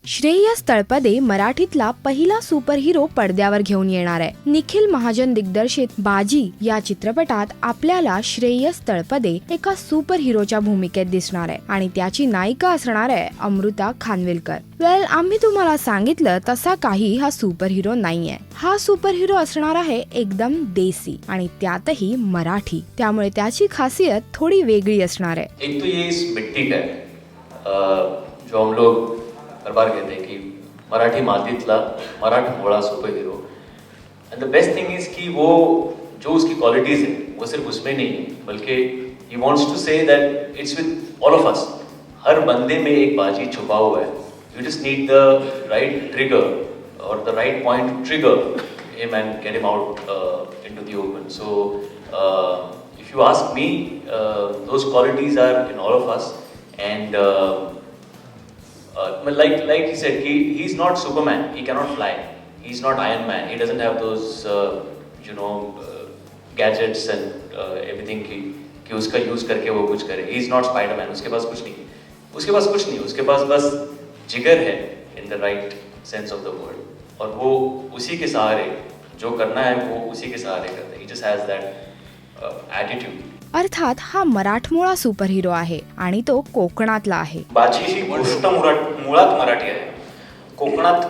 श्रेयस तळपदे मराठीतला पहिला super hero पडद्यावर घेऊन येणार आहे। निखिल महाजन दिग्दर्शित बाजी या चित्रपटात आपल्याला श्रेयस तळपदे एका सुपर हिरोच्या भूमिकेत दिसणार आहे आणि त्याची नायिका असणार आहे अमृता खानविलकर। वेल, आम्ही तुम्हाला सांगितलं तसा काही हा सुपर हिरो नाहीये। हा सुपर हिरो असणार आहे एकदम देसी आणि त्यातही मराठी, त्यामुळे त्याची खासियत थोडी वेगळी असणार आहे। एक तो ये इस मिट्टी का है जो हम लोग हर बार कहते हैं कि मराठी मातीतला मराठमोळा super hero. End the best thing is कि वो जो उसकी क्वालिटीज है वो सिर्फ उसमें नहीं है, बल्कि he wants to say that it's with all of us. हर बंदे में एक बाजी छुपा हुआ है। You just need the right trigger और the right point to trigger him and get him out into the open. So if you ask me, those qualities are in all of us, and like he said, he's not Superman. He cannot fly. He's not Iron Man. He doesn't have those gadgets and everything कि उसका use करके वो कुछ करे। He's not Spider-Man. उसके pass कुछ नहीं। उसके पास बस जिगर है in the right sense of the word, और वो उसी के सहारे जो करना है वो उसी के सहारे करता है। He just has that attitude. अर्थात हा मराठमोळा सुपर हिरो आहे आणि तो कोकणातला आहे। बाजी ही गोष्ट मुळात मराठी आहे। कोकणात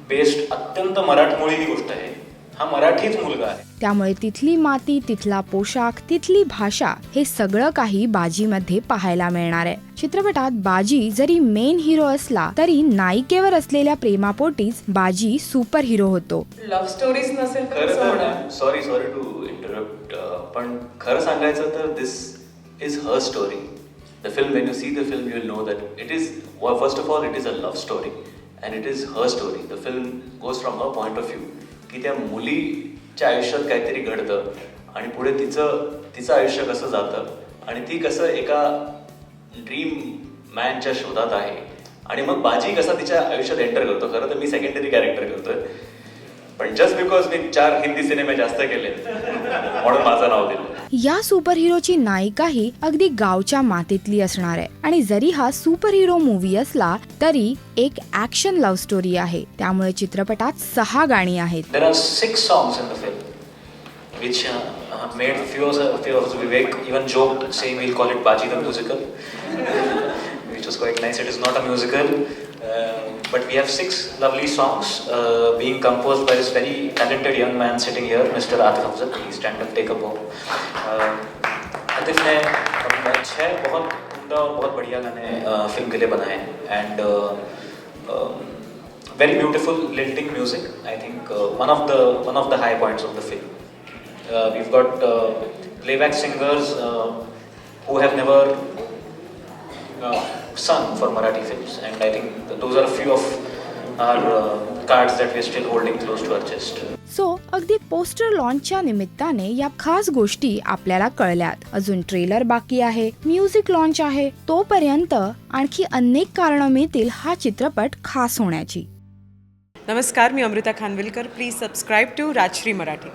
बेस्ड अत्यंत मराठमोळी ही गोष्ट आहे। हा मराठीच मुलगा आहे, त्यामुळे तिथली माती, तिथला पोशाख, तिथली भाषा हे सगळं काही बाजीमध्ये पाहायला मिळणार आहे। चित्रपटात बाजी जरी मेन हिरो असला तरी नायिकेवर असलेल्या प्रेमापोटीच बाजी सुपर हिरो होतो। लव्ह स्टोरीज नसेल तर कसं होणार? सॉरी टू इंटरप्ट, पण खरं सांगायचं तर this is her story. The film, when you see the film, you will know that it is, first of all, it is a love story and it is her story. The film goes from her point of view की त्या मुलीच्या आयुष्यात काहीतरी घडतं आणि पुढे तिचं आयुष्य कसं जातं आणि ती कसं एका ड्रीम मॅनच्या शोधात आहे आणि मग बाजी कसा तिच्या आयुष्यात एंटर करतो। खरं तर मी सेकंडरी कॅरेक्टर करतोय, पण जस्ट बिकॉज मी 4 हिंदी सिनेमे जास्त केले म्हणून माझं नाव दिलं। या सुपर हिरोची नायिका ही अगदी गावच्या मातीतली असणार आहे आणि जरी हा सुपर हिरो मूवी असला तरी एक ऍक्शन लव्ह स्टोरी आहे, त्यामुळे चित्रपटात 6 गाणी आहेत। There are 6 songs in the film, which made few of us Vivek even joked saying we'll call it Baji the musical, which was quite nice. It is not a musical, but we have 6 lovely songs being composed by this very talented young man sitting here, Mr. Atif Hamzat. Please stand up, take a bow. Atif ने 6 बहुत उम्दा और बहुत बढ़िया गाने film के लिए बनाए हैं, and very beautiful lilting music. I think one of the high points of the film. We've got playback singers who have never sung for Marathi films, and I think those are a few of our cards that we're still holding close to our chest. So अगदी poster लॉन्चच्या निमित्ताने या खास गोष्टी आपल्याला कळल्यात। अजून trailer बाकी आहे, music launch आहे, तोपर्यंत आणखी अनेक कारणं मिळतील हा चित्रपट खास होण्याची। नमस्कार, मी Amruta Khanvilkar. Please subscribe to Rajshri Marathi.